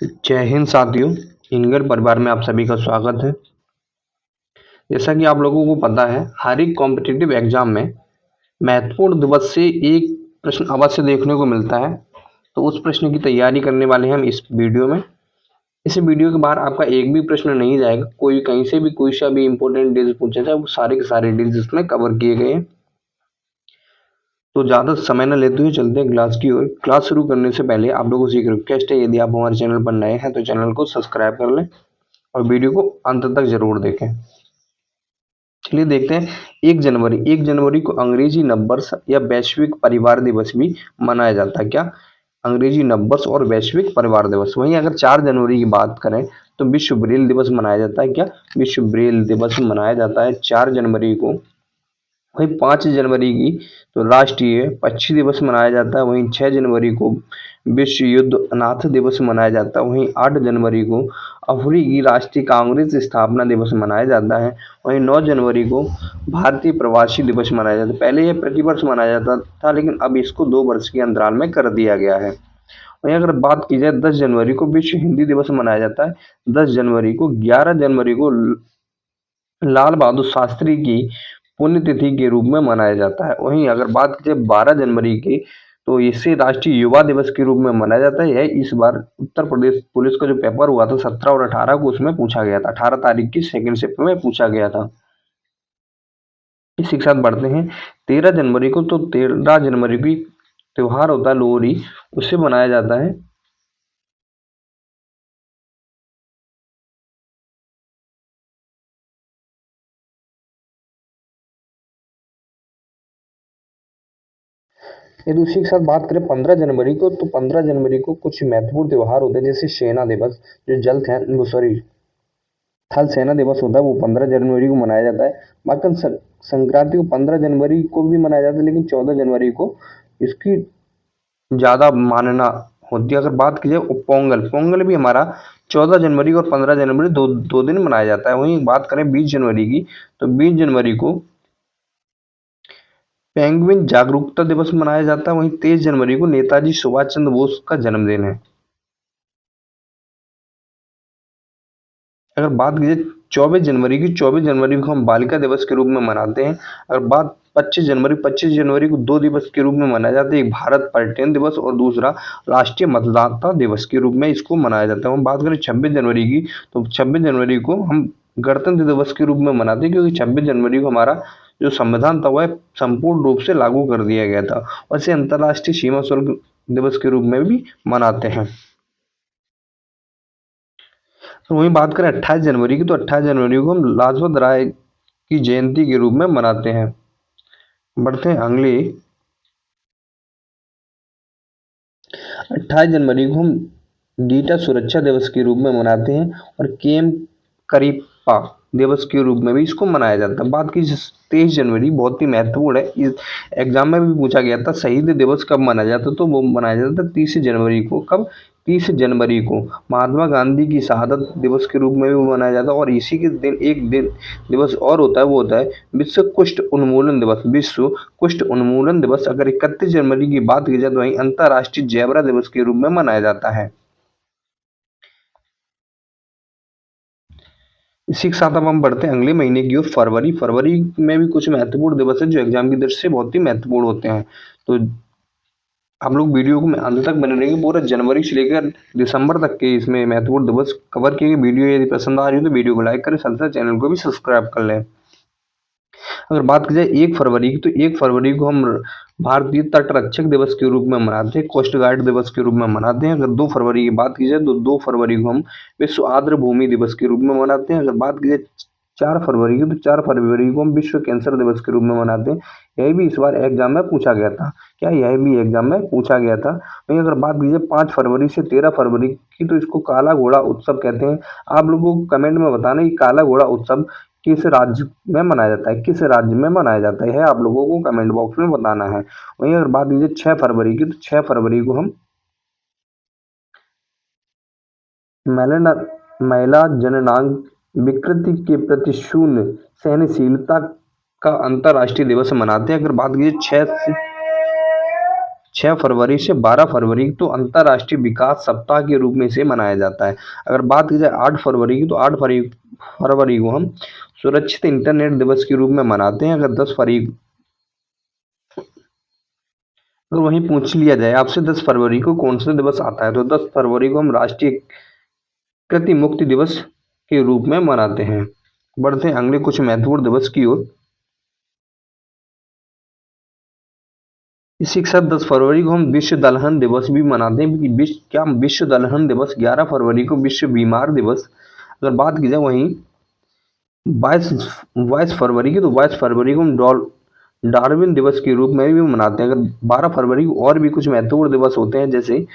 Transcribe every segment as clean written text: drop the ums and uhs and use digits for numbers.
जय हिंद साथियों। हिंगल परिवार में आप सभी का स्वागत है। जैसा कि आप लोगों को पता है, हर एक कॉम्पिटिटिव एग्जाम में महत्वपूर्ण दिवस से एक प्रश्न अवश्य देखने को मिलता है। तो उस प्रश्न की तैयारी करने वाले हैं हम इस वीडियो में। इस वीडियो के बाहर आपका एक भी प्रश्न नहीं जाएगा। कोई कहीं से भी कोई सा भी इंपॉर्टेंट डिटेल्स पूछा जाए, वो सारे के सारे डिटेल्स इसमें कवर किए गए हैं। तो ज़्यादा समय न लेते हुए चलते हैं क्लास की ओर। क्लास शुरू करने से पहले आप लोगों से एक रिक्वेस्ट है, यदि आप हमारे चैनल पर नए हैं तो चैनल को सब्सक्राइब कर लें और वीडियो को अंत तक जरूर देखें। चलिए देखते हैं। 1 जनवरी को अंग्रेजी नववर्ष या वैश्विक परिवार दिवस भी मनाया जाता है। क्या? अंग्रेजी नववर्ष और वैश्विक परिवार दिवस। वहीं अगर 4 जनवरी की बात करें तो विश्व ब्रेल दिवस मनाया जाता है। क्या? विश्व ब्रेल दिवस मनाया जाता है 4 जनवरी को। वहीं 5 जनवरी की तो राष्ट्रीय पक्षी दिवस मनाया जाता है। वहीं 6 जनवरी को विश्व युद्ध अनाथ दिवस मनाया जाता है। वहीं 8 जनवरी को अफ्रीकी राष्ट्रीय कांग्रेस स्थापना दिवस मनाया जाता है। वहीं 9 जनवरी को भारतीय प्रवासी दिवस मनाया जाता है। पहले यह प्रतिवर्ष मनाया जाता था, लेकिन अब इसको 2 वर्ष के अंतराल में कर दिया गया है। वहीं अगर बात की जाए, 10 जनवरी को विश्व हिंदी दिवस मनाया जाता है। 10 जनवरी को 11 जनवरी को लाल बहादुर शास्त्री की पुण्यतिथि के रूप में मनाया जाता है। वहीं अगर बात की जाए 12 जनवरी की, तो इसे राष्ट्रीय युवा दिवस के रूप में मनाया जाता है। यह इस बार उत्तर प्रदेश पुलिस का जो पेपर हुआ था 17 और 18 को, उसमें पूछा गया था। 18 तारीख की सेकंड शिफ्ट में पूछा गया था। इसी के साथ बढ़ते हैं 13 जनवरी को। तो 13 जनवरी की त्योहार होता है लोहड़ी, उसे मनाया जाता है। यदि उसी के साथ बात करें 15 जनवरी को, तो 15 जनवरी को कुछ महत्वपूर्ण त्योहार होते हैं, जैसे सेना दिवस, जो थल सेना दिवस होता है, वो 15 जनवरी को मनाया जाता है। मकर संक्रांति को 15 जनवरी को भी मनाया जाता है, लेकिन 14 जनवरी को इसकी ज़्यादा मानना होती है। अगर बात की जाए पोंगल, पोंगल भी हमारा 14 जनवरी और 15 जनवरी दो दो दिन मनाया जाता है। वहीं बात करें 20 जनवरी की, तो 20 जनवरी को पेंगुइन जागरूकता दिवस मनाया जाता है। वहीं 23 जनवरी को नेताजी सुभाष चंद्र बोस का जन्मदिन है। अगर बात की जाए 24 जनवरी की, 24 जनवरी को हम बालिका दिवस के रूप में मनाते हैं। अगर बात 25 जनवरी को 2 दिवस के रूप में मनाया जाता है। एक भारत पर्यटन दिवस और दूसरा राष्ट्रीय मतदाता दिवस के रूप में इसको मनाया जाता है। हम बात करें 26 जनवरी की, तो 26 जनवरी को हम गणतंत्र दिवस के रूप में मनाते हैं, क्योंकि 26 जनवरी को हमारा जो संविधान था वह संपूर्ण रूप से लागू कर दिया गया था। और इसे अंतर्राष्ट्रीय सीमा शुल्क दिवस के रूप में भी मनाते हैं। तो वहीं बात करें 28 जनवरी की, तो 28 जनवरी को हम लाजपत राय की जयंती के रूप में मनाते हैं। बढ़ते हैं अगले। 28 जनवरी को हम डेटा सुरक्षा दिवस के रूप में मनाते हैं और केम करीपा दिवस के रूप में भी इसको मनाया जाता है। बात की 23 जनवरी, बहुत ही महत्वपूर्ण है, इस एग्जाम में भी पूछा गया था शहीद दिवस कब मनाया जाता, तो वो मनाया जाता है 30 जनवरी को। कब? 30 जनवरी को महात्मा गांधी की शहादत दिवस के रूप में भी मनाया जाता है। और इसी के दिन एक दिन दिवस और होता है, वो होता है विश्व कुष्ठ उन्मूलन दिवस। विश्व कुष्ठ उन्मूलन दिवस अगर 31 जनवरी की बात की जाए, तो वहीं अंतर्राष्ट्रीय जेबरा दिवस के रूप में मनाया जाता है। इसी के साथ अब हम बढ़ते हैं अगले महीने की ओर, फरवरी। फरवरी में भी कुछ महत्वपूर्ण दिवस है जो एग्जाम की दृष्टि से बहुत ही महत्वपूर्ण होते हैं। तो आप लोग वीडियो को अंत तक बने रहेंगे। पूरा जनवरी से लेकर दिसंबर तक के इसमें महत्वपूर्ण दिवस कवर किए गए। वीडियो यदि पसंद आ रही हो तो वीडियो को लाइक करें, साथ साथ चैनल को भी सब्सक्राइब कर लें। अगर बात की जाए 1 फरवरी की, तो 1 फरवरी को हम भारतीय तट रक्षक दिवस के रूप में मनाते हैं, कोस्ट गार्ड दिवस के रूप में मनाते हैं। अगर 2 फरवरी की बात की जाए, तो 2 फरवरी को हम विश्व आर्द्र भूमि दिवस के रूप में मनाते हैं। अगर बात की जाए 4 फरवरी की, तो 4 फरवरी को हम विश्व कैंसर दिवस के रूप में मनाते हैं। यह भी इस बार एग्जाम में पूछा गया था। क्या? यह भी एग्जाम में पूछा गया था। वहीं अगर बात की जाए 5 फरवरी से 13 फरवरी की, तो इसको काला घोड़ा उत्सव कहते हैं। आप लोगों को कमेंट में बताना कि काला घोड़ा उत्सव किस राज्य में मनाया जाता है, किस राज्य में मनाया जाता है, आप लोगों को कमेंट बॉक्स में बताना है। वहीं अगर बात कीजिए 6 फरवरी की, तो 6 फरवरी को हम महिला महिला जननांग विकृति के प्रति शून्य सहनशीलता का अंतर्राष्ट्रीय दिवस मनाते हैं। अगर बात कीजिए 6 से 6 फरवरी से 12 फरवरी तो अंतर्राष्ट्रीय विकास सप्ताह के रूप में इसे मनाया जाता है। अगर बात की जाए 8 फरवरी की, तो 8 फरवरी को हम सुरक्षित इंटरनेट दिवस के रूप में मनाते हैं। अगर 10 फरवरी, अगर वहीं पूछ लिया जाए आपसे 10 फरवरी को कौन सा दिवस आता है, तो 10 फरवरी को हम राष्ट्रीय कृति मुक्ति दिवस के रूप में मनाते हैं। बढ़ते हैं अगले कुछ महत्वपूर्ण दिवस की ओर। इसी के साथ 10 फरवरी को हम विश्व दलहन दिवस भी मनाते हैं। क्या विश्व दलहन दिवस 11 फरवरी को विश्व बीमार दिवस। अगर बात की जाए वहीं 22 फरवरी की, तो 22 फरवरी को हम डार्विन दिवस के रूप में भी मनाते हैं। अगर 12 फरवरी को और भी कुछ महत्वपूर्ण दिवस होते हैं, जैसे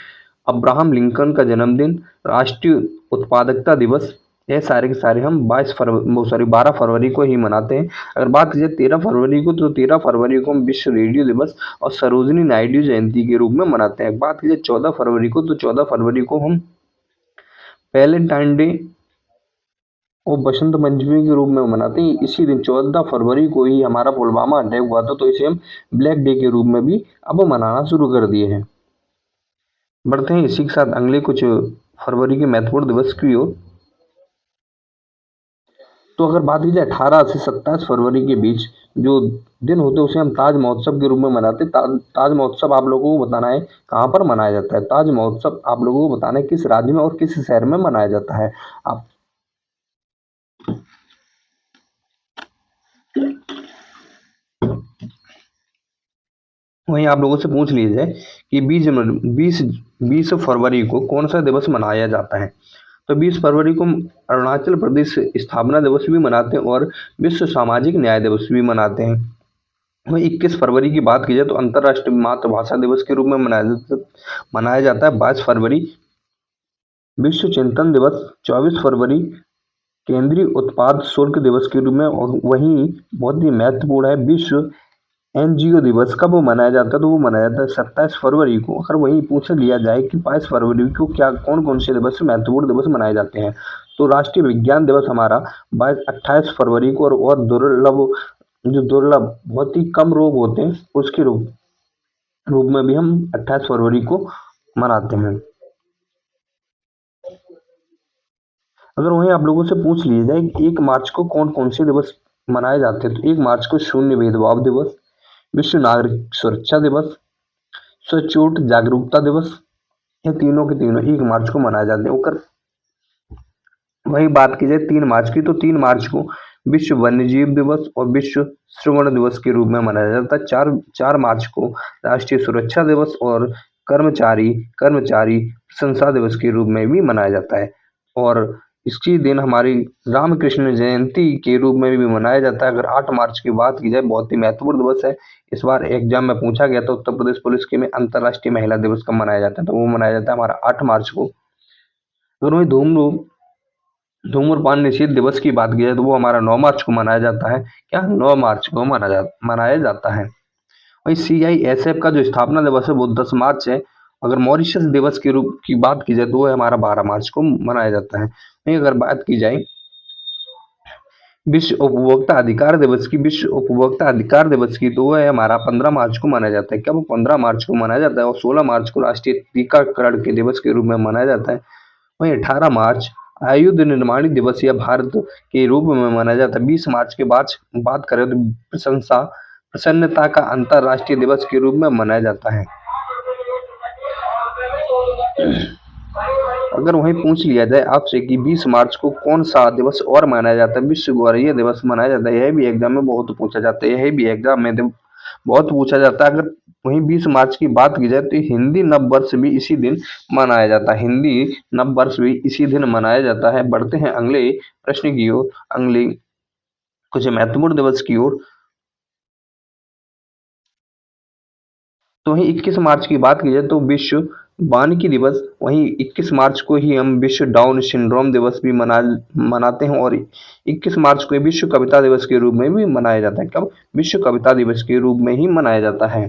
अब्राहम लिंकन का जन्मदिन, राष्ट्रीय उत्पादकता दिवस, ये सारे के सारे हम 12 फरवरी को ही मनाते हैं। अगर बात की जाए 13 फरवरी को, तो 13 फरवरी को हम विश्व रेडियो दिवस और सरोजिनी नायडू जयंती के रूप में मनाते हैं। बात की जाए 14 फरवरी को, तो 14 फरवरी को हम वैलेंटाइन डे और बसंत पंचमी के रूप में मनाते हैं। इसी दिन 14 फरवरी को ही हमारा पुलवामा अटैक हुआ था, तो इसे हम ब्लैक डे के रूप में भी अब मनाना शुरू कर दिए हैं। बढ़ते हैं इसी के साथ अगले कुछ फरवरी के महत्वपूर्ण दिवस की ओर। तो अगर बात की जाए 18 से 27 फरवरी के बीच जो दिन होते हैं, उसे हम ताज महोत्सव के रूप में मनाते हैं। ताज महोत्सव आप लोगों को बताना है कहाँ पर मनाया जाता है। ताज महोत्सव आप लोगों को बताना है किस राज्य में और किस शहर में मनाया जाता है। आप वहीं आप लोगों से पूछ लिया जाए कि 20 फरवरी को कौन सा दिवस मनाया जाता है, तो 20 फरवरी को हम अरुणाचल प्रदेश स्थापना दिवस भी मनाते हैं और विश्व सामाजिक न्याय दिवस भी मनाते हैं। वहीं 21 फरवरी की बात की जाए तो अंतर्राष्ट्रीय मातृभाषा दिवस के रूप में मनाया जाता है। 22 फरवरी विश्व चिंतन दिवस, 24 फरवरी केंद्रीय उत्पाद शुल्क दिवस के रूप में, और वहीं बहुत ही महत्वपूर्ण है विश्व एनजीओ दिवस। कब वो मनाया जाता है, तो वो मनाया जाता है 27 फरवरी को। अगर वही पूछ लिया जाए कि 22 फरवरी को क्या कौन कौन से दिवस महत्वपूर्ण दिवस मनाए जाते हैं, तो राष्ट्रीय विज्ञान दिवस हमारा 28 फरवरी को, और दुर्लभ बहुत ही कम रोग होते हैं उसके रूप में भी हम 28 फरवरी को मनाते हैं। अगर वहीं आप लोगों से पूछ लिया जाए कि 1 मार्च को कौन कौन से दिवस मनाए जाते हैं, तो 1 मार्च को शून्य भेदभाव दिवस, विश्व नागरिक सुरक्षा दिवस, स्वचोट जागरूकता दिवस, ये तीनों के तीनों 1 मार्च को मनाए जाते हैं। अगर वही बात की जाए 3 मार्च की, तो 3 मार्च को विश्व वन्यजीव दिवस और विश्व श्रवण दिवस के रूप में मनाया जाता है। 4 मार्च को राष्ट्रीय सुरक्षा दिवस और कर्मचारी कर्मचारी प्रशंसा दिवस के रूप में भी मनाया जाता है। और इसी दिन हमारी रामकृष्ण जयंती के रूप में भी मनाया जाता है। अगर 8 मार्च की बात की जाए, बहुत ही महत्वपूर्ण दिवस है। इस बार एग्जाम में पूछा गया था उत्तर प्रदेश पुलिस के में अंतर्राष्ट्रीय महिला दिवस कब मनाया जाता है, तो वो मनाया जाता है हमारा 8 मार्च को। अगर वही धूम्रपान निषेध दिवस की बात की जाए, तो वो हमारा 9 मार्च को मनाया जाता है। क्या 9 मार्च को मनाया जाता है। वही CISF का जो स्थापना दिवस है वो 10 मार्च है। अगर मॉरिशस दिवस के रूप की बात की जाए, तो वो हमारा 12 मार्च को मनाया जाता है। वहीं अगर बात की जाए विश्व उपभोक्ता अधिकार दिवस की, तो वह हमारा 15 मार्च को मनाया जाता है। क्या वो 15 मार्च को मनाया जाता है, और 16 मार्च को राष्ट्रीय टीकाकरण के दिवस के रूप में मनाया जाता है। वहीं 18 मार्च आयुध निर्माणी दिवस या भारत के रूप में मनाया जाता है। 20 मार्च के बाद बात करें तो प्रसन्नता का अंतर्राष्ट्रीय दिवस के रूप में मनाया जाता है। अगर वहीं पूछ लिया जाए आपसे कि 20 मार्च को कौन सा दिवस और मनाया जाता है, विश्व गौरैया दिवस मनाया जाता है। यह भी एग्जाम में बहुत पूछा जाता है, यह भी एग्जाम में बहुत पूछा जाता है। अगर वहीं 20 मार्च की बात की जाए, तो हिंदी नव वर्ष भी इसी दिन मनाया जाता है। हिंदी नव वर्ष भी इसी दिन मनाया जाता है। बढ़ते हैं अगले प्रश्न की ओर, अगले कुछ महत्वपूर्ण दिवस की ओर। तो वहीं 21 मार्च की बात की जाए तो विश्व वानिकी दिवस, वहीं 21 मार्च को ही हम विश्व डाउन सिंड्रोम दिवस भी मनाते हैं, और 21 मार्च को विश्व कविता दिवस के रूप में भी मनाया जाता है। कब? विश्व कविता दिवस के रूप में ही मनाया जाता है।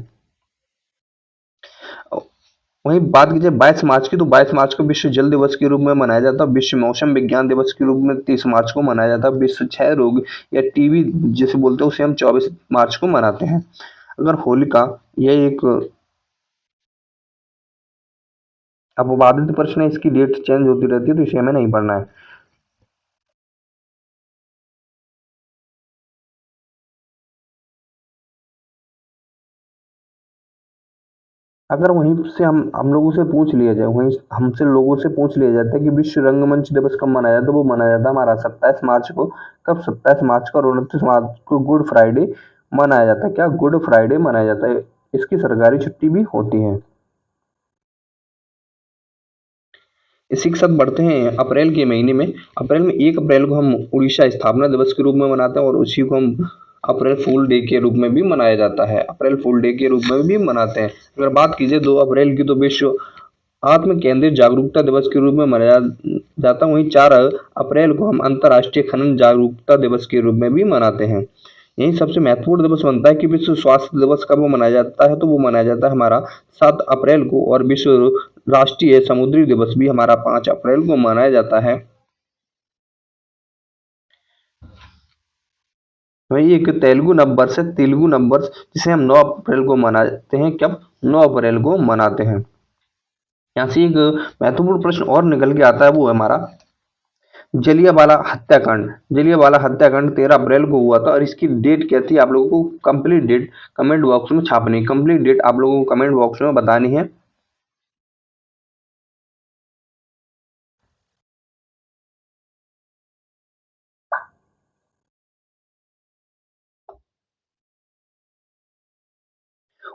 वहीं बात की जाए 22 मार्च की, तो 22 मार्च को विश्व जल दिवस के रूप में मनाया जाता है। विश्व मौसम विज्ञान दिवस के रूप में 30 मार्च को मनाया जाता है। विश्व क्षय रोग या टीबी जिसे बोलते हैं, उसे हम 24 मार्च को मनाते हैं। अगर होलिका, यह एक अपवादित प्रश्न है, इसकी डेट चेंज होती रहती है, तो इसे हमें नहीं पढ़ना है। अगर वहीं से हम लोगों से पूछ लिया जाए, वहीं हमसे लोगों से पूछ लिया जाता है कि विश्व रंगमंच दिवस कब मनाया जाता है, वो मनाया जाता है हमारा 27 मार्च को। कब? 27 मार्च को, और 29 मार्च को गुड फ्राइडे मनाया जाता है। क्या? गुड फ्राइडे मनाया जाता है। इसकी सरकारी छुट्टी भी होती है। इसी के साथ बढ़ते हैं अप्रैल के महीने में। अप्रैल में 1 अप्रैल को हम उड़ीसा स्थापना दिवस के रूप में मनाते हैं, और उसी को हम अप्रैल फूल डे के रूप में भी मनाया जाता है। अप्रैल फूल डे के रूप में भी मनाते हैं। अगर बात कीजिए 2 अप्रैल की, तो विश्व आत्म केंद्रित जागरूकता दिवस के रूप में मनाया जाता है। वहीं 4 अप्रैल को हम अंतर्राष्ट्रीय खनन जागरूकता दिवस के रूप में भी मनाते हैं। यही सबसे महत्वपूर्ण दिवस बनता है कि विश्व स्वास्थ्य दिवस कब मनाया जाता है, तो वो मनाया जाता है हमारा 7 अप्रैल को। और विश्व राष्ट्रीय समुद्री दिवस भी हमारा 5 अप्रैल को मनाया जाता है। वही एक तेलुगु नववर्ष है, तेलुगु नववर्ष, जिसे हम 9 अप्रैल को मनाते हैं। कब? 9 अप्रैल को मनाते हैं। यहाँ से एक महत्वपूर्ण प्रश्न और निकल के आता है, वो है हमारा जलियांवाला हत्याकांड। जलियांवाला हत्याकांड 13 अप्रैल को हुआ था, और इसकी डेट क्या थी, आप लोगों को कंप्लीट डेट कमेंट बॉक्स में छापनी। कंप्लीट डेट आप लोगों को कमेंट बॉक्स में बतानी है।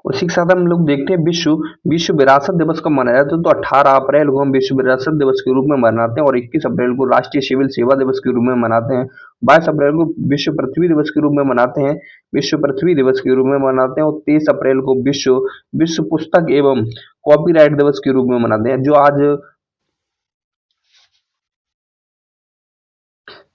उसी के साथ हम लोग देखते हैं विश्व विश्व विरासत दिवस कब मनाया जाता है, तो 18 अप्रैल को हम विश्व विरासत दिवस के रूप में मनाते हैं, और 21 अप्रैल को राष्ट्रीय सिविल सेवा दिवस के रूप में मनाते हैं। 22 अप्रैल को विश्व पृथ्वी दिवस के रूप में मनाते हैं, विश्व पृथ्वी दिवस के रूप में मनाते हैं। और 23 अप्रैल को विश्व विश्व पुस्तक एवं कॉपीराइट दिवस के रूप में मनाते हैं। जो आज,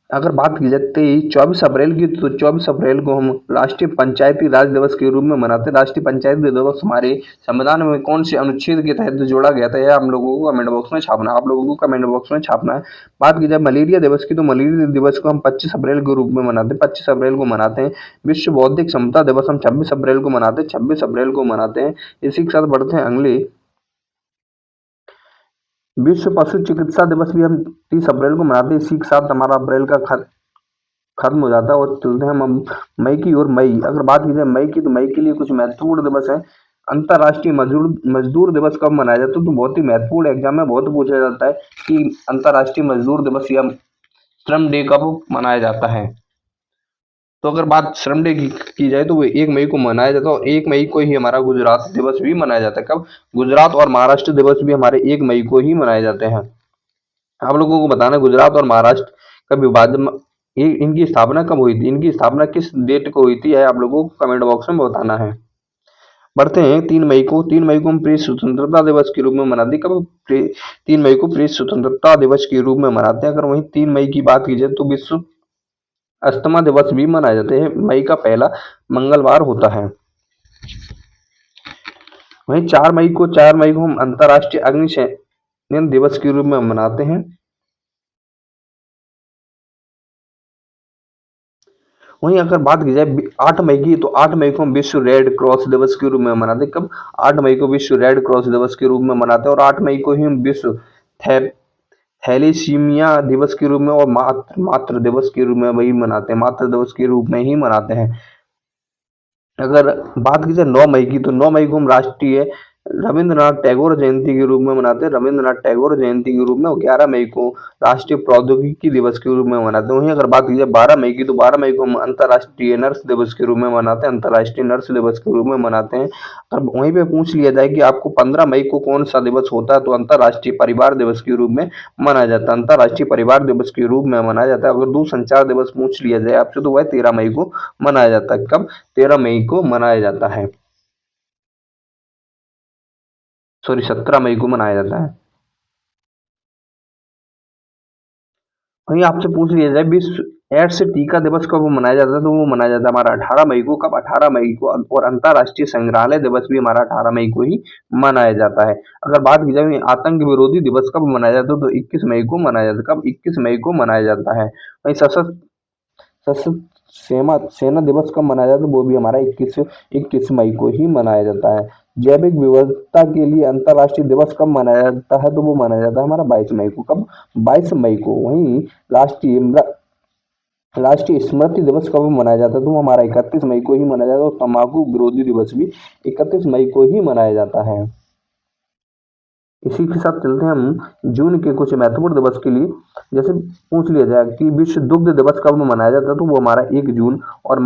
अगर बात की जाए 24 अप्रैल की, तो 24 अप्रैल को हम राष्ट्रीय पंचायती राज दिवस के रूप में मनाते हैं। राष्ट्रीय पंचायती दिवस हमारे संविधान में कौन से अनुच्छेद के तहत जोड़ा गया था, यह हम लोगों को कमेंट बॉक्स में छापना है। आप लोगों को कमेंट बॉक्स में छापना है। बात की जाए मलेरिया दिवस की, तो मलेरिया दिवस को हम 25 अप्रैल के रूप में मनाते हैं। 25 अप्रैल को मनाते हैं। विश्व बौद्धिक क्षमता दिवस हम 26 अप्रैल को मनाते हैं। 26 अप्रैल को मनाते हैं। इसी के साथ बढ़ते हैं अगले, विश्व पशु चिकित्सा दिवस भी हम 30 अप्रैल को मनाते हैं। इसी के साथ हमारा अप्रैल का खत्म हो जाता है, और चलते हैं हम मई की ओर। मई, अगर बात की जाए मई की, तो मई के लिए कुछ महत्वपूर्ण दिवस है। अंतर्राष्ट्रीय मजदूर मजदूर दिवस कब मनाया जाता है, तो बहुत ही महत्वपूर्ण एग्जाम में बहुत पूछा जाता है कि अंतर्राष्ट्रीय मजदूर दिवस या श्रम डे कब मनाया जाता है। तो अगर बात श्रम डे की जाए, तो वो 1 मई को मनाया जाता है, और 1 मई को ही हमारा गुजरात दिवस भी मनाया जाता है। कब? गुजरात और महाराष्ट्र दिवस भी हमारे 1 मई को ही मनाए जाते हैं। आप लोगों को बताना है गुजरात और महाराष्ट्र का विभाजन, ये इनकी स्थापना कब हुई थी, इनकी स्थापना किस डेट को हुई थी, यह आप लोगों को कमेंट बॉक्स में बताना है। बढ़ते हैं 3 मई को। 3 मई को हम प्रेस स्वतंत्रता दिवस के रूप में मनाते हैं। कब? 3 मई को प्रेस स्वतंत्रता दिवस के रूप में मनाते हैं। अगर वहीं 3 मई की बात की जाए, तो विश्व अस्थमा दिवस भी मनाए जाते हैं। मई का पहला मंगलवार होता है। वहीं 4 मई को हम अंतर्राष्ट्रीय अग्निशयन दिवस के रूप में मनाते हैं। वहीं अगर बात की जाए 8 मई की, तो 8 मई को हम विश्व रेड क्रॉस दिवस के रूप में मनाते हैं। कब? 8 मई को विश्व रेड क्रॉस दिवस के रूप में मनाते हैं। और 8 मई को ही हम विश्व थे, थैलेसीमिया दिवस के रूप में और मातृ दिवस के रूप में वही मनाते हैं, मातृ दिवस के रूप में ही मनाते हैं। अगर बात की जाए 9 मई की, तो 9 मई को हम राष्ट्रीय रविंद्रनाथ टैगोर जयंती के रूप में मनाते हैं। रविंद्रनाथ टैगोर जयंती के रूप में। 11 मई को राष्ट्रीय प्रौद्योगिकी दिवस के रूप में मनाते हैं। वहीं अगर बात की जाए 12 मई की, तो 12 मई को हम अंतर्राष्ट्रीय नर्स दिवस के रूप में मनाते हैं। अंतर्राष्ट्रीय नर्स दिवस के रूप में मनाते हैं। अब वहीं पे पूछ लिया जाए कि आपको 15 मई को कौन सा दिवस होता है, तो अंतर्राष्ट्रीय परिवार दिवस के रूप में मनाया जाता है। अंतर्राष्ट्रीय परिवार दिवस के रूप में मनाया जाता है। अगर दूरसंचार दिवस पूछ लिया जाए आपसे, तो वह 13 मई को मनाया जाता है। कब? 13 मई को मनाया जाता है। सॉरी, 17 मई को मनाया जाता है। वहीं आपसे पूछ लिया जाए विश्व एड्स टीका दिवस कब मनाया जाता है, तो वो मनाया जाता है हमारा 18 मई को। कब? 18 मई को। और अंतर्राष्ट्रीय संग्रहालय दिवस भी हमारा 18 मई को ही मनाया जाता है। अगर बात की जाए आतंक विरोधी दिवस कब मनाया जाता है, तो 21 मई को मनाया जाता है। कब? 21 मई को मनाया जाता है। वहीं सशस्त्र सेना दिवस कब मनाया जाता है, वो भी हमारा 21 मई को ही मनाया जाता है। जैविक विविधता के लिए अंतर्राष्ट्रीय दिवस कब मनाया जाता है, तो वो मनाया जाता है हमारा 22 मई को। कब? 22 मई को। वहीं राष्ट्रीय स्मृति दिवस कब मनाया जाता है, तो वो हमारा 31 मई को ही मनाया जाता है। और तंबाकू विरोधी दिवस भी 31 मई को ही मनाया जाता है। इसी के साथ चलते हैं हम जून के कुछ महत्वपूर्ण दिवस के लिए। जैसे पूछ लिया जाए कि विश्व दुग्ध दिवस कब मनाया जाता है, तो वो हमारा 1 जून। और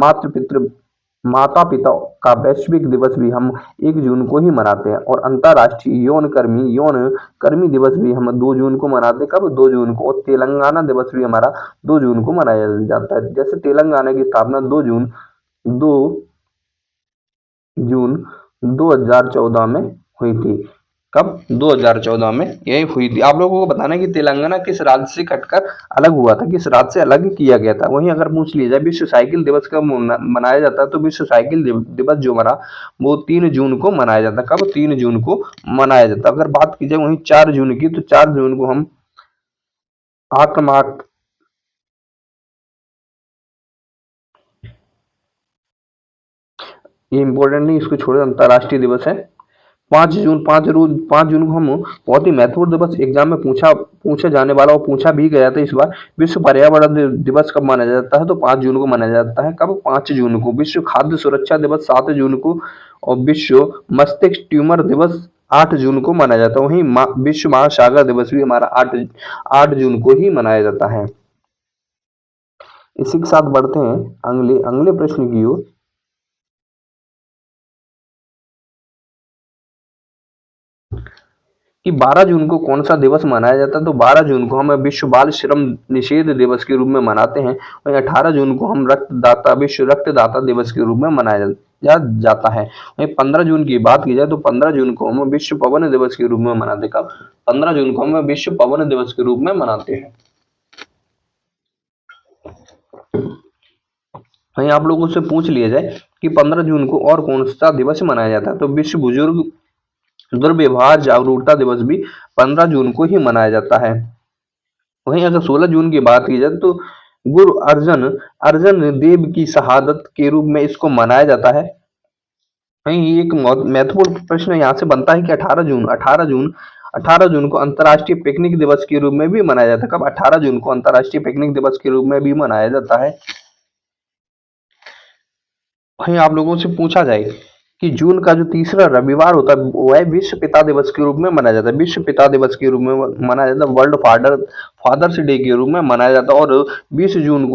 माता पिता का वैश्विक दिवस भी हम 1 जून को ही मनाते हैं। और अंतर्राष्ट्रीय यौन कर्मी दिवस भी हम 2 जून को मनाते हैं। कब? 2 जून को। और तेलंगाना दिवस भी हमारा 2 जून को मनाया जाता है। जैसे तेलंगाना की स्थापना 2 जून 2014 में हुई थी। कब? 2014 में यही हुई थी। आप लोगों को बताना है कि तेलंगाना किस राज्य से कटकर अलग हुआ था, किस राज्य से अलग किया गया था। वहीं अगर पूछ लिया जाए विश्व साइकिल दिवस कब मनाया जाता है, तो विश्व साइकिल दिवस जो हमारा वो 3 जून को मनाया जाता है। कब? 3 जून को मनाया जाता है। अगर बात की जाए वहीं 4 जून की, तो 4 जून को हम आत्माक ये इंपॉर्टेंट नहीं, इसको छोड़े, अंतर्राष्ट्रीय दिवस है 5 जून को हम बहुत ही महत्वपूर्ण दिवस एग्जाम में पूछा जाने वाला और पूछा भी गया था इस बार। विश्व पर्यावरण दिवस कब मनाया जाता है, तो 5 जून को मनाया जाता है। कब? 5 जून को। विश्व खाद्य सुरक्षा दिवस 7 जून को। और विश्व मस्तिष्क ट्यूमर दिवस 8 जून को मनाया जाता है। वहीं विश्व महासागर दिवस भी हमारा 8 जून को ही मनाया जाता है। इसी के साथ बढ़ते हैं अगले प्रश्न की ओर कि 12 जून को कौन सा दिवस मनाया जाता है, तो 12 जून को हम विश्व बाल श्रम निषेध दिवस के रूप में मनाते हैं। और 18 जून को हम विश्व रक्तदाता दिवस के रूप में मनाया जाता है। वहीं 15 जून की बात की जाए तो 15 जून को हम विश्व पवन दिवस के रूप में मनाते हैं। कब? 15 जून को हम विश्व पवन दिवस के रूप में मनाते हैं। वहीं आप लोगों से पूछ लिया जाए कि 15 जून को और कौन सा दिवस मनाया जाता है, तो विश्व बुजुर्ग दुर्व्यवहार जागरूकता दिवस भी 15 जून को ही मनाया जाता है। वहीं अगर 16 जून की बात की जाए तो गुरु अर्जन देव की शहादत के रूप में इसको मनाया जाता है। वहीं एक महत्वपूर्ण प्रश्न यहाँ से बनता है कि 18 जून को अंतर्राष्ट्रीय पिकनिक दिवस के रूप में भी मनाया जाता है। कब? 18 जून को अंतर्राष्ट्रीय पिकनिक दिवस के रूप में भी मनाया जाता है। वहीं आप लोगों से पूछा जाए कि जून का जो तीसरा रविवार होता है वो है विश्व पिता दिवस के रूप में मनाया जाता है। विश्व पिता दिवस के रूप में मनाया जाता है। वर्ल्ड फादर्स डे के रूप में मनाया जाता है। और 20 जून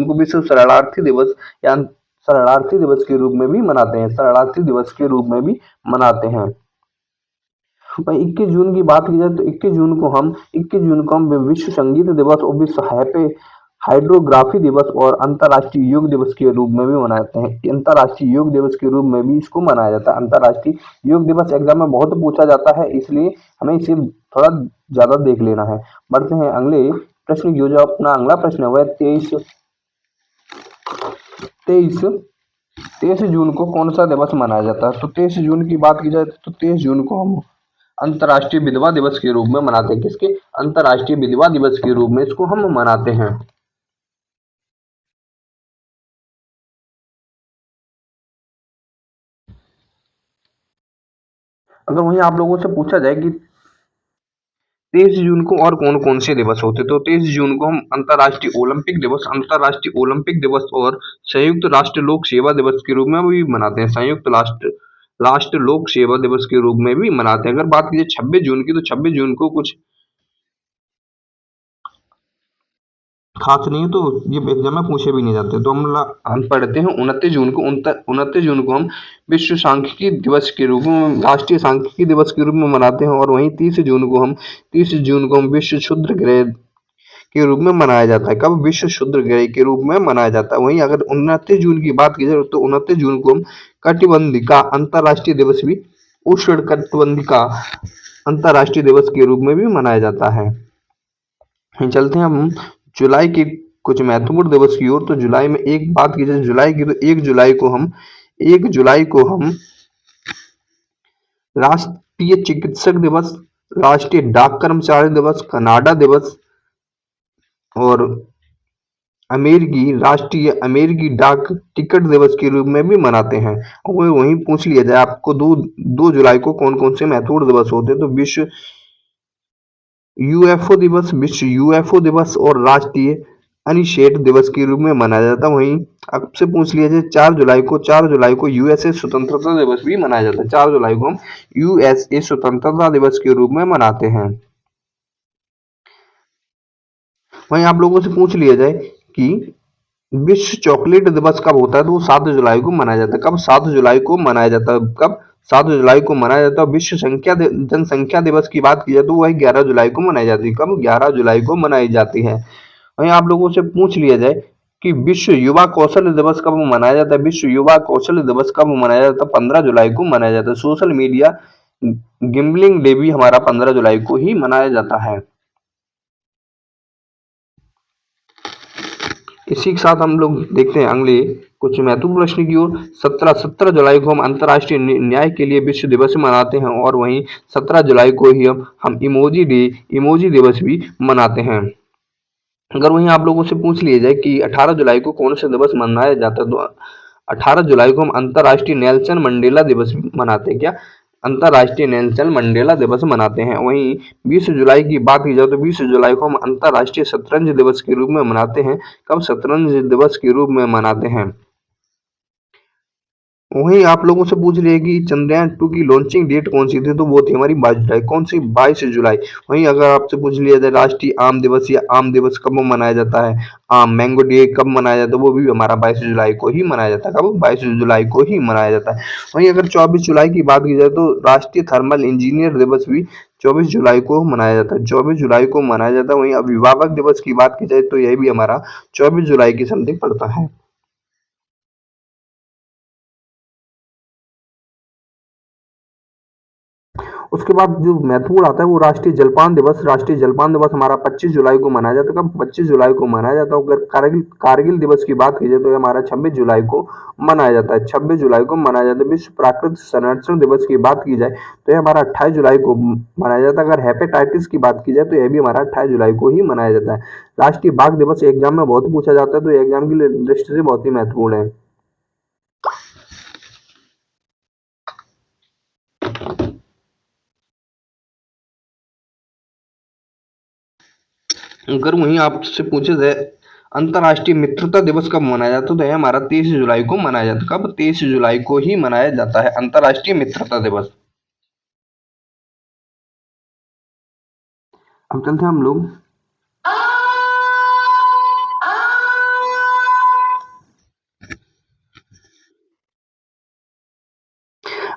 को विश्व शरणार्थी दिवस या शरणार्थी दिवस के रूप में भी मनाते हैं। शरणार्थी दिवस के रूप में भी मनाते हैं। वहीं 21 जून की बात की जाए तो 21 जून को हम विश्व संगीत दिवस और विश्व हाइड्रोग्राफी दिवस और अंतर्राष्ट्रीय योग दिवस के रूप में भी मनाते हैं। अंतर्राष्ट्रीय योग दिवस के रूप में भी इसको मनाया जाता है। अंतर्राष्ट्रीय योग दिवस एग्जाम में बहुत पूछा जाता है, इसलिए हमें इसे थोड़ा ज्यादा देख लेना है। बढ़ते हैं अगले प्रश्न की ओर। जो अपना अगला प्रश्न है वह 23 जून को कौन सा दिवस मनाया जाता है, तो 23 जून की बात की जाए तो 23 जून को हम अंतर्राष्ट्रीय विधवा दिवस के रूप में मनाते हैं। किसके? अंतर्राष्ट्रीय विधवा दिवस के रूप में इसको हम मनाते हैं। अगर वहीं आप लोगों से पूछा जाए कि 23 जून को और कौन कौन से दिवस होते, तो 23 जून को हम अंतर्राष्ट्रीय ओलंपिक दिवस और संयुक्त राष्ट्र लोक सेवा दिवस के रूप में भी मनाते हैं। संयुक्त राष्ट्र लोक सेवा दिवस के रूप में भी मनाते हैं। अगर बात कीजिए 26 जून की, तो 26 जून को कुछ खास नहीं है, तो ये एग्जाम में पूछे भी नहीं जाते। तो हम पढ़ते हैं 29 जून को हम विश्व सांख्यिकी दिवस के रूप में, राष्ट्रीय सांख्यिकी दिवस के रूप में मनाते हैं। और वहीं 30 जून को हम विश्व क्षुद्र ग्रह के रूप में मनाया जाता है। कब? विश्व क्षुद्र ग्रह के रूप में मनाया जाता है। वहीं अगर 29 जून की बात की जाए तो 29 जून को हम कटिबंधिका अंतर्राष्ट्रीय दिवस भी, उष्ण कटिबंधिका अंतर्राष्ट्रीय दिवस के रूप में भी मनाया जाता है। चलते हैं हम जुलाई के कुछ महत्वपूर्ण दिवस की ओर। तो जुलाई में एक बात की जाए जुलाई की, तो 1 जुलाई को हम राष्ट्रीय चिकित्सक दिवस, राष्ट्रीय डाक कर्मचारी दिवस, कनाडा दिवस और अमेरिकी डाक टिकट दिवस के रूप में भी मनाते हैं। और वहीं पूछ लिया जाए आपको 2 जुलाई को कौन कौन से महत्वपूर्ण दिवस होते हैं, तो विश्व यूएफओ दिवस और राष्ट्रीय अनिषेध दिवस के रूप में मनाया जाता है। वहीं आपसे पूछ लिया जाए 4 जुलाई को यूएसए स्वतंत्रता दिवस भी मनाया जाता है। 4 जुलाई को हम यूएसए स्वतंत्रता दिवस के रूप में मनाते हैं। वहीं आप लोगों से पूछ लिया जाए कि विश्व चॉकलेट दिवस कब होता है, तो वो 7 जुलाई को मनाया जाता है। कब? 7 जुलाई को मनाया जाता है। कब? 7 जुलाई को मनाया जाता है। विश्व जनसंख्या दिवस की बात की जाए तो वह 11 जुलाई को मनाई जाती है। कब? 11 जुलाई को मनाई जाती है। वहीं आप लोगों से पूछ लिया जाए कि विश्व युवा कौशल दिवस कब मनाया जाता है। विश्व युवा कौशल दिवस कब मनाया जाता है? 15 जुलाई को मनाया जाता है। सोशल मीडिया गिम्बलिंग डे भी हमारा 15 जुलाई को ही मनाया जाता है। इसी के साथ हम लोग देखते हैं अगले कुछ महत्वपूर्ण प्रश्न की ओर। 17 जुलाई को हम अंतर्राष्ट्रीय न्याय के लिए विश्व दिवस मनाते हैं, और वहीं 17 जुलाई को ही हम इमोजी दिवस भी मनाते हैं। अगर वहीं आप लोगों से पूछ लिया जाए कि 18 जुलाई को कौन सा दिवस मनाया जाता है, तो 18 जुलाई को हम अंतर्राष्ट्रीय नेल्सन मंडेला दिवस मनाते हैं। क्या? अंतर्राष्ट्रीय नेल्सन मंडेला दिवस मनाते हैं। वहीं 20 जुलाई की बात की जाए तो 20 जुलाई को हम अंतर्राष्ट्रीय शतरंज दिवस के रूप में मनाते हैं। कब? शतरंज दिवस के रूप में मनाते हैं। वहीं आप लोगों से पूछ रही है कि चंद्रयान 2 की लॉन्चिंग डेट कौन सी थी, तो वो थी हमारी 22 जुलाई। कौन सी? 22 जुलाई। वहीं अगर आपसे पूछ लिया जाए राष्ट्रीय आम दिवस या आम दिवस कब मनाया जाता है, आम मैंगो डे कब मनाया जाता है, वो भी हमारा 22 जुलाई को ही मनाया जाता है। कब? 22 जुलाई को ही मनाया जाता है। वहीं अगर 24 जुलाई की बात की जाए तो राष्ट्रीय थर्मल इंजीनियर दिवस भी 24 जुलाई को मनाया जाता है। 24 जुलाई को मनाया जाता है। वहीं अभिभावक दिवस की बात की जाए तो यह भी हमारा 24 जुलाई की समथिंग पड़ता है। उसके बाद जो महत्वपूर्ण आता है वो राष्ट्रीय जलपान दिवस। राष्ट्रीय जलपान दिवस हमारा 25 जुलाई को मनाया जाता है। कब? 25 जुलाई को मनाया जाता है। अगर कारगिल दिवस की बात की जाए तो ये हमारा 26 जुलाई को मनाया जाता है। 26 जुलाई को मनाया जाता है। विश्व प्राकृतिक संरक्षण दिवस की बात की जाए तो ये हमारा 28 जुलाई को मनाया जाता है। अगर हेपेटाइटिस की बात की जाए तो यह भी हमारा 28 जुलाई को ही मनाया जाता है। राष्ट्रीय बाघ दिवस एग्जाम में बहुत पूछा जाता है, तो एग्जाम की दृष्टि से बहुत ही महत्वपूर्ण है। अगर वहीं आपसे पूछे जाए अंतर्राष्ट्रीय मित्रता दिवस कब मनाया जाता है, तो यह हमारा 23 जुलाई को मनाया जाता है। कब? 23 जुलाई को ही मनाया जाता है अंतर्राष्ट्रीय मित्रता दिवस। अब चलते हैं हम लोग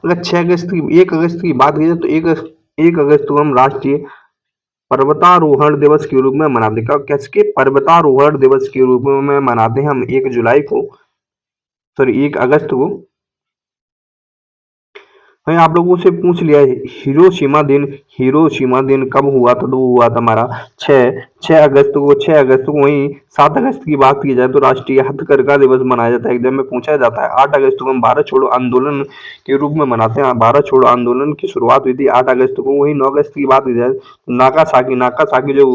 अगर 1 अगस्त की बात की जाए तो 1 अगस्त को हम राष्ट्रीय पर्वतारोहण दिवस के रूप में मनाते हैं। कैसे? पर्वतारोहण दिवस के रूप में मनाते हैं हम 1 अगस्त को। वहीं आप लोगों से पूछ लिया है हिरोशिमा दिन कब हुआ था, तो वो हुआ था हमारा 6 अगस्त को। 6 अगस्त को। वहीं 7 अगस्त की बात की जाए तो राष्ट्रीय हथकरघा दिवस मनाया जाता है। एग्जाम में पूछा जाता है। 8 अगस्त को हम भारत छोड़ो आंदोलन के रूप में मनाते हैं। भारत छोड़ो आंदोलन की शुरुआत हुई थी 8 अगस्त को। वहीं 9 अगस्त की बात की जाए तो नाकासाकी जो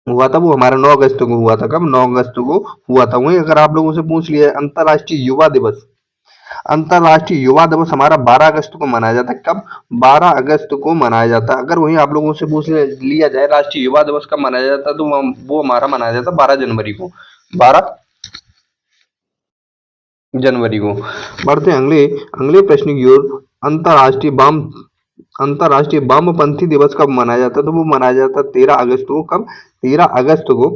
हुआ था वो हमारा 9 अगस्त को हुआ था। कब? 9 अगस्त को हुआ था। वहीं अगर आप लोगों से पूछ लिया अंतर्राष्ट्रीय युवा दिवस हमारा 12 अगस्त को मनाया जाता है। कब? 12 अगस्त को मनाया जाता है। अगर वहीं आप लोगों से पूछ लिया जाए राष्ट्रीय युवा दिवस कब मनाया जाता है, तो वो हमारा मनाया जाता है 12 जनवरी को। 12 जनवरी को। बढ़ते हैं अगले अगले प्रश्न की ओर। अंतर्राष्ट्रीय वामपंथी दिवस कब मनाया जाता है, तो वो मनाया जाता है 13 अगस्त को। कब? 13 अगस्त को।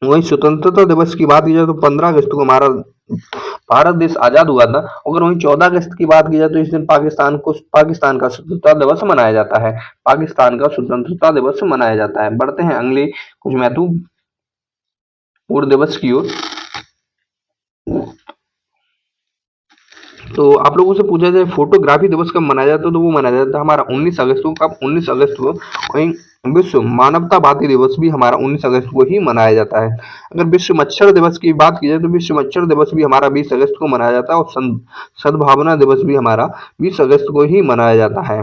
वहीं स्वतंत्रता दिवस की बात की जाए तो 15 अगस्त को हमारा भारत देश आजाद हुआ था। अगर वहीं 14 अगस्त की बात की जाए तो इस दिन पाकिस्तान का स्वतंत्रता दिवस मनाया जाता है। पाकिस्तान का स्वतंत्रता दिवस मनाया जाता है। बढ़ते हैं अगले कुछ महत्वपूर्ण दिवस की ओर। तो आप लोगों से पूछा जाए फोटोग्राफी दिवस कब मनाया जाता है, तो वो मनाया जाता है हमारा 19 अगस्त को। कब? 19 अगस्त को। वहीं विश्व मानवतावादी दिवस भी हमारा 19 अगस्त को ही मनाया जाता है। अगर विश्व मच्छर दिवस की बात की जाए तो विश्व मच्छर दिवस भी हमारा 20 अगस्त को मनाया जाता है। और सद्भावना दिवस भी हमारा 20 अगस्त को ही मनाया जाता है।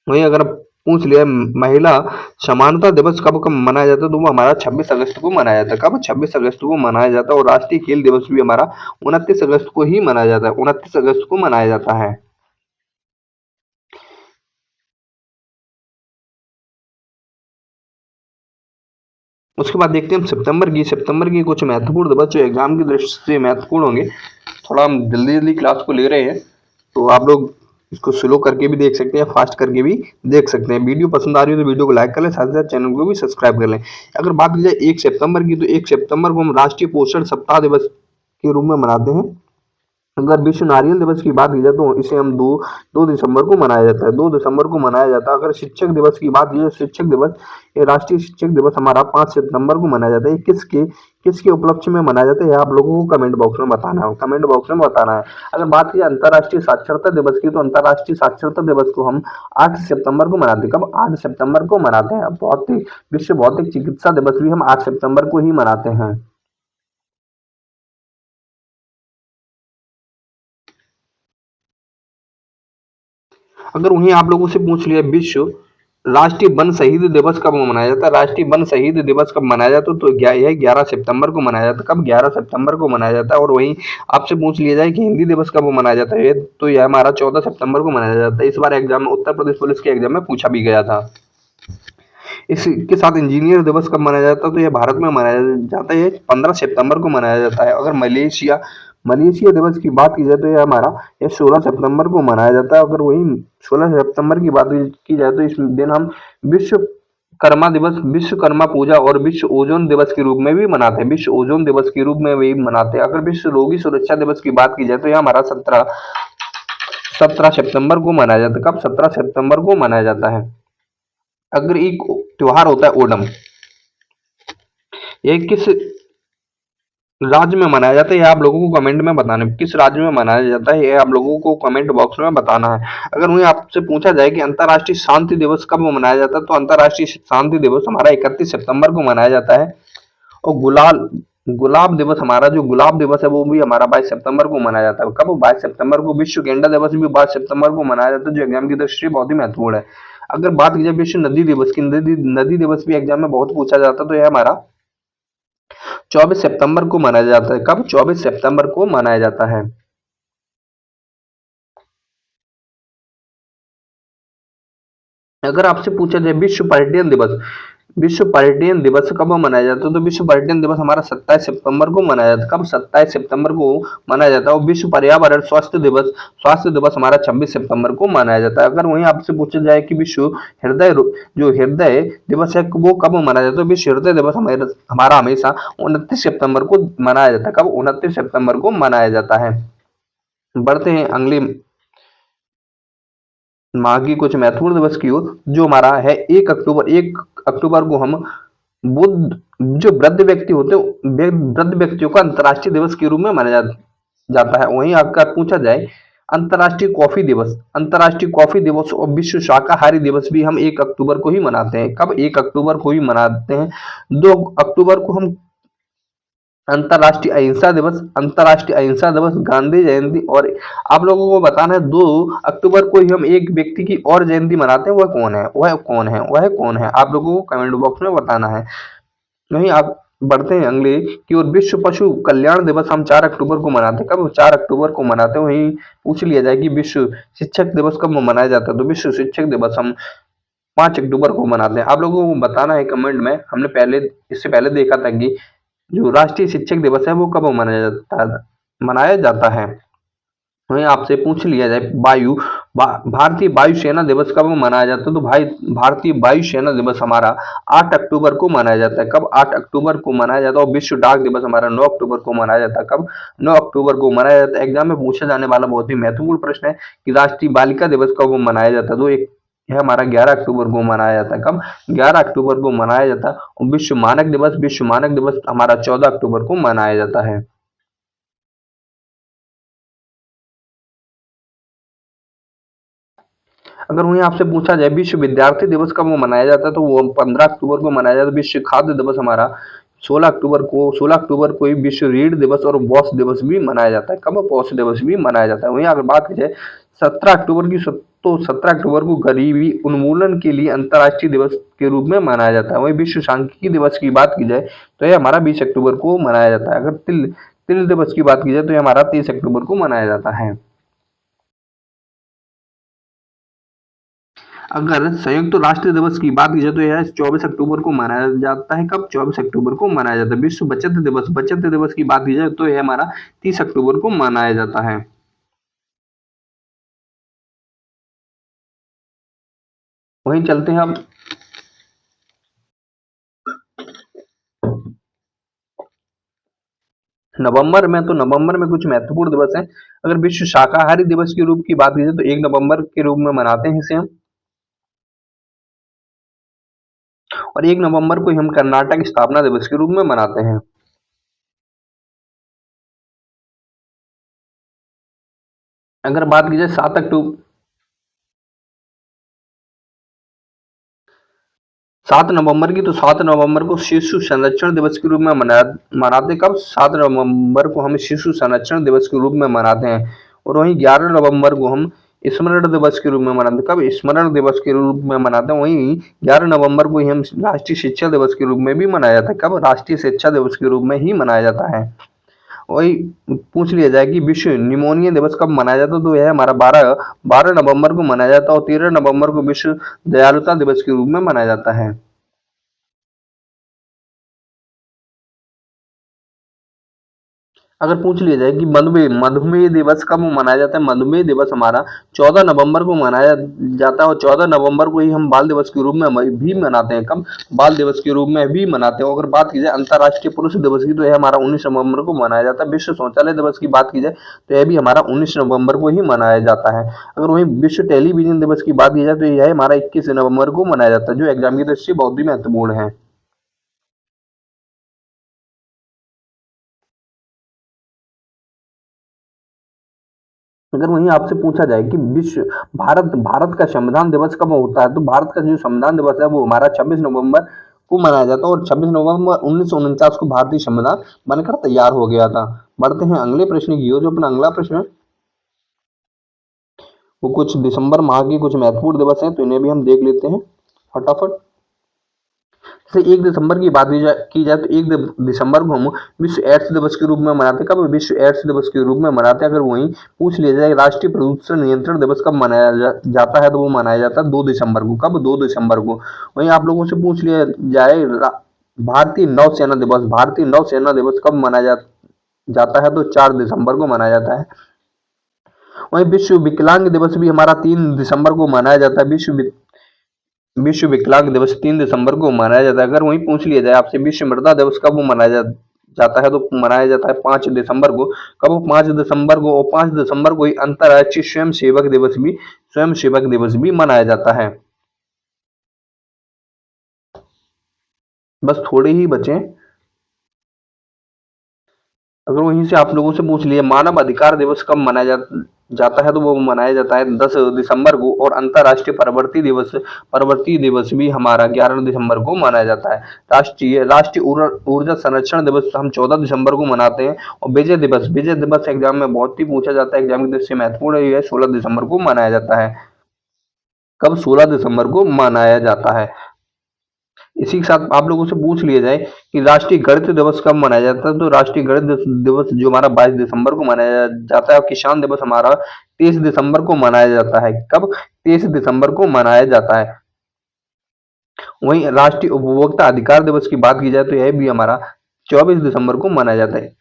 वहीं अगर पूछ लिया महिला समानता दिवस कब कब मनाया जाता है, तो वो हमारा 26 अगस्त को मनाया जाता है। कब? 26 अगस्त को मनाया जाता है। और राष्ट्रीय खेल दिवस भी हमारा 29 अगस्त को ही मनाया जाता है, 29 अगस्त को मनाया जाता है। उसके बाद देखते हैं हम सितंबर की कुछ महत्वपूर्ण दिवस जो एग्जाम की दृष्टि से महत्वपूर्ण होंगे। थोड़ा हम जल्दी जल्दी क्लास को ले रहे हैं, तो आप लोग इसको स्लो करके भी देख सकते हैं, फास्ट करके भी देख सकते हैं। वीडियो पसंद आ रही है तो वीडियो को लाइक कर लें, साथ ही साथ चैनल को भी सब्सक्राइब कर लें। अगर बात की जाए 1 सितंबर की, तो 1 सितंबर को हम राष्ट्रीय पोषण सप्ताह दिवस के रूप में मनाते हैं। अगर विश्व नारियल दिवस की बात की जाए तो इसे हम दो दो दिसंबर को मनाया जाता है, 2 दिसंबर को मनाया जाता है। अगर शिक्षक दिवस की बात की जाए, शिक्षक दिवस, ये राष्ट्रीय शिक्षक दिवस हमारा 5 सितंबर को मनाया जाता है। ये किसके उपलक्ष्य में मनाया जाता है, आप लोगों को कमेंट बॉक्स में बताना है, कमेंट बॉक्स में बताना है। अगर बात की अंतर्राष्ट्रीय साक्षरता दिवस की, तो अंतर्राष्ट्रीय साक्षरता दिवस को हम 8 सितंबर को मनाते हैं। कब? 8 सितंबर को मनाते हैं। भौतिक विश्व भौतिक चिकित्सा दिवस भी हम 8 सितंबर को ही मनाते हैं। अगर उन्हें आप लोगों से पूछ लिया विश्व राष्ट्रीय वन शहीद दिवस कब मनाया जाता है, राष्ट्रीय वन शहीद दिवस कब मनाया जाता है, तो यह 11 सितंबर को मनाया जाता है। कब? 11 सितंबर को मनाया जाता है। और वहीं आपसे पूछ लिया जाए कि हिंदी दिवस कब मनाया जाता है, तो यह हमारा 14 सितंबर को मनाया जाता है। इस बार एग्जाम में उत्तर प्रदेश पुलिस के एग्जाम में पूछा भी गया था। इसके साथ इंजीनियर दिवस कब मनाया जाता है, तो यह भारत में मनाया जाता है, 15 सितंबर को मनाया जाता है। अगर मलेशिया मलेशिया दिवस की बात की जाए तो यह हमारा यह 16 सितंबर को मनाया जाता है। अगर वही 16 सितंबर की बात की जाए तो इस दिन हम विश्वकर्मा दिवस, विश्वकर्मा पूजा और विश्व ओजोन दिवस के रूप में भी मनाते हैं, विश्व ओजोन दिवस के रूप में भी मनाते हैं। अगर विश्व रोगी सुरक्षा दिवस की बात की जाए तो यह हमारा 17 सितंबर को मनाया जाता है। कब? 17 सितंबर को मनाया जाता है। अगर एक त्योहार होता है ओणम, ये किस राज्य में मनाया जाता है, यह आप लोगों को कमेंट में बताना है। किस राज्य में मनाया जाता है, यह आप लोगों को कमेंट बॉक्स में बताना है। अगर मुझे आपसे पूछा जाए कि अंतर्राष्ट्रीय शांति दिवस कब मनाया जाता है, तो अंतर्राष्ट्रीय शांति दिवस हमारा 31 सितंबर को मनाया जाता है। और गुलाब दिवस, हमारा जो गुलाब दिवस है वो भी हमारा 22 सितंबर को मनाया जाता है। कब? 22 सितंबर को। विश्व गेंडा दिवस भी 22 सितंबर को मनाया जाता है, जो एग्जाम की दृष्टि से बहुत ही महत्वपूर्ण है। अगर बात की जाए विश्व नदी दिवस की, नदी दिवस भी एग्जाम में बहुत पूछा जाता है, तो यह हमारा 24 सितंबर को मनाया जाता है। कब? 24 सितंबर को मनाया जाता है। अगर आपसे पूछा जाए विश्व पर्यटन दिवस कब मनाया जाता है, तो विश्व पर्यटन दिवस हमारा 27 सितंबर को मनाया जाता है। कब? 27 सितंबर को मनाया जाता है। और विश्व पर्यावरण स्वास्थ्य दिवस हमारा 26 सितंबर को मनाया जाता है। अगर वहीं आपसे पूछा जाए कि जो हृदय दिवस है वो कब मनाया जाता है, तो विश्व हृदय दिवस हमारा हमेशा 29 सितंबर को मनाया जाता है। कब? 29 सितंबर को मनाया जाता है। बढ़ते हैं अगले माह की कुछ महत्वपूर्ण दिवस की ओर, जो हमारा है 1 अक्टूबर को हम बुद्ध जो वृद्ध व्यक्ति होते हैं, वृद्ध व्यक्तियों का अंतर्राष्ट्रीय दिवस के रूप में मनाया जाता है। वहीं आपका पूछा जाए अंतर्राष्ट्रीय कॉफी दिवस और विश्व शाकाहारी दिवस भी हम 1 अक्टूबर को ही मनाते हैं। कब? 1 अक्टूबर को ही मनाते हैं। 2 अक्टूबर को हम अंतर्राष्ट्रीय अहिंसा दिवस, गांधी जयंती, और आप लोगों को बताना है 2 अक्टूबर को ही हम एक व्यक्ति की और जयंती मनाते हैं। वह कौन है, आप लोगों को कमेंट बॉक्स में बताना है। नहीं, आप बढ़ते हैं अगले की ओर। विश्व पशु कल्याण दिवस हम 4 अक्टूबर को मनाते हैं। कब? 4 अक्टूबर को मनाते हैं। वहीं पूछ लिया जाए कि विश्व शिक्षक दिवस कब मनाया जाता है, तो विश्व शिक्षक दिवस हम 5 अक्टूबर को मनाते हैं। आप लोगों को बताना है कमेंट में। हमने इससे पहले देखा था कि जो राष्ट्रीय शिक्षक दिवस है वो कब मनाया जाता है। वहीं आपसे पूछ लिया जाए भारतीय वायुसेना दिवस कब मनाया जाता है, तो भाई भारतीय वायुसेना दिवस हमारा 8 अक्टूबर को मनाया जाता है। कब? 8 अक्टूबर को मनाया जाता है। और विश्व डाक दिवस हमारा 9 अक्टूबर को मनाया जाता है। कब? 9 अक्टूबर को मनाया जाता है। एग्जाम में पूछा जाने वाला बहुत ही महत्वपूर्ण प्रश्न है कि राष्ट्रीय बालिका दिवस कब मनाया जाता है, तो एक है हमारा 11 अक्टूबर को मनाया जाता है। कब? 11 अक्टूबर को मनाया जाता है। और विश्व मानक दिवस हमारा 14 अक्टूबर को मनाया जाता है। अगर वहीं आपसे पूछा जाए विश्व विद्यार्थी दिवस कब मनाया जाता है, तो वो 15 अक्टूबर को मनाया जाता है। विश्व खाद्य दिवस हमारा 16 अक्टूबर को ही विश्व रीढ़ दिवस और बौस दिवस भी मनाया जाता है। कब? बौस दिवस भी मनाया जाता है। वहीं अगर बात की जाए 17 अक्टूबर की तो 17 अक्टूबर को गरीबी उन्मूलन के लिए अंतर्राष्ट्रीय दिवस के रूप में मनाया जाता है। वहीं विश्व सांख्यिकी दिवस की बात की जाए तो यह हमारा 20 अक्टूबर को मनाया जाता है। अगर तिल तिल दिवस की बात की जाए तो यह हमारा 30 अक्टूबर को मनाया जाता है। अगर संयुक्त राष्ट्र दिवस की बात की जाए तो यह 24 अक्टूबर को मनाया जाता है। कब? 24 अक्टूबर को मनाया जाता है। विश्व बचत दिवस की बात की जाए तो यह हमारा 30 अक्टूबर को मनाया जाता है। वहीं चलते हैं अब नवंबर में। तो नवंबर में कुछ महत्वपूर्ण दिवस हैं। अगर विश्व शाकाहारी दिवस के रूप की बात की जाए तो 1 नवंबर के रूप में मनाते हैं इसे हम। और 1 नवंबर को ही हम कर्नाटक स्थापना दिवस के रूप में मनाते हैं। अगर बात की जाए 7 नवंबर की, तो 7 नवंबर को शिशु संरक्षण दिवस के रूप में मनाते हैं। कब? 7 नवंबर को हम शिशु संरक्षण दिवस के रूप में मनाते हैं। और वहीं 11 नवंबर को हम स्मरण दिवस के रूप में मनाते हैं। कब? स्मरण दिवस के रूप में मनाते हैं। वहीं 11 नवंबर को ही हम राष्ट्रीय शिक्षा दिवस के रूप में भी मनाया जाता है। कब? राष्ट्रीय शिक्षा दिवस के रूप में ही मनाया जाता है। वही पूछ लिया जाए कि विश्व निमोनिया दिवस कब मनाया जाता है तो यह हमारा 12 नवंबर को मनाया जाता है। और 13 नवंबर को विश्व दयालुता दिवस के रूप में मनाया जाता है। अगर पूछ लिया जाए कि मधुमेह मधुमेह दिवस कब मनाया जाता है, मधुमेह दिवस हमारा 14 नवंबर को मनाया जाता है। और 14 नवंबर को ही हम बाल दिवस के रूप में भी मनाते हैं। कब? बाल दिवस के रूप में भी मनाते हैं। अगर बात की जाए अंतर्राष्ट्रीय पुरुष दिवस की तो यह हमारा 19 नवंबर को मनाया जाता है। विश्व शौचालय दिवस की बात की जाए तो यह भी हमारा 19 नवंबर को ही मनाया जाता है। अगर वहीं विश्व टेलीविजन दिवस की बात की जाए तो यह हमारा 21 नवंबर को मनाया जाता है, जो एग्जाम की दृष्टि से बहुत ही महत्वपूर्ण है। अगर वहीं आपसे पूछा जाए कि विश्व भारत भारत का संविधान दिवस कब होता है तो भारत का जो संविधान दिवस है वो हमारा 26 नवंबर को मनाया जाता है। और 26 नवंबर 1949 को भारतीय संविधान बनकर तैयार हो गया था। बढ़ते हैं अगले प्रश्न की ओर। जो अपना अगला प्रश्न है वो कुछ दिसंबर माह के कुछ महत्वपूर्ण दिवस हैं, तो इन्हें भी हम देख लेते हैं फटाफट। जैसे 1 दिसंबर की बात की जाए तो 1 दिसंबर को हम विश्व एड्स दिवस के रूप में मनाते हैं। कब? विश्व एड्स दिवस के रूप में मनाते हैं। अगर वहीं पूछ लिया जाए राष्ट्रीय प्रदूषण नियंत्रण दिवस कब मनाया जाता है तो वो मनाया जाता है 2 दिसंबर को। कब? 2 दिसंबर को। वहीं आप लोगों से पूछ लिया जाए भारतीय नौसेना दिवस कब मनाया जाता है तो 4 दिसंबर को मनाया जाता है। वहीं विश्व विकलांग दिवस भी हमारा 3 दिसंबर को मनाया जाता है। विश्व विकलांग दिवस 3 दिसंबर को मनाया जाता है। अगर वहीं पूछ लिया जाए आपसे विश्व मृदा दिवस कब जाता है तो मनाया जाता है 5 दिसंबर को। कब? 5 दिसंबर को। और 5 दिसंबर को ही अंतर्राष्ट्रीय स्वयं सेवक दिवस भी मनाया जाता है। बस थोड़े ही बचे। अगर वहीं से आप लोगों से पूछ लिया मानव अधिकार दिवस कब मनाया जाता है तो वो मनाया जाता है 10 दिसंबर को। और अंतर्राष्ट्रीय परवर्ती दिवस भी हमारा 11 दिसंबर को मनाया जाता है। राष्ट्रीय ऊर्जा संरक्षण दिवस हम 14 दिसंबर को मनाते हैं। और विजय दिवस एग्जाम में बहुत ही पूछा जाता है, एग्जाम की दृष्टि से महत्वपूर्ण है, 16 दिसंबर को मनाया जाता है। कब? 16 दिसंबर को मनाया जाता है। इसी के साथ आप लोगों से पूछ लिया जाए कि राष्ट्रीय गणित दिवस कब मनाया जाता है तो राष्ट्रीय गणित दिवस जो हमारा 22 दिसंबर को मनाया जाता है। और किसान दिवस हमारा 23 दिसंबर को मनाया जाता है। कब? 23 दिसंबर को मनाया जाता है। वहीं राष्ट्रीय उपभोक्ता अधिकार दिवस की बात की जाए तो यह भी हमारा 24 दिसंबर को मनाया जाता है।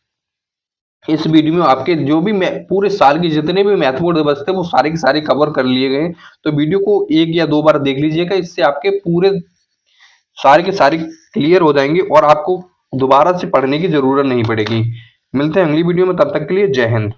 इस वीडियो में आपके जो भी पूरे साल के जितने भी महत्वपूर्ण दिवस थे वो सारे के सारे कवर कर लिए गए। तो वीडियो को 1 या 2 बार देख लीजिएगा, इससे आपके पूरे सारे के सारे क्लियर हो जाएंगे और आपको दोबारा से पढ़ने की जरूरत नहीं पड़ेगी। मिलते हैं अगली वीडियो में, तब तक के लिए जय हिंद।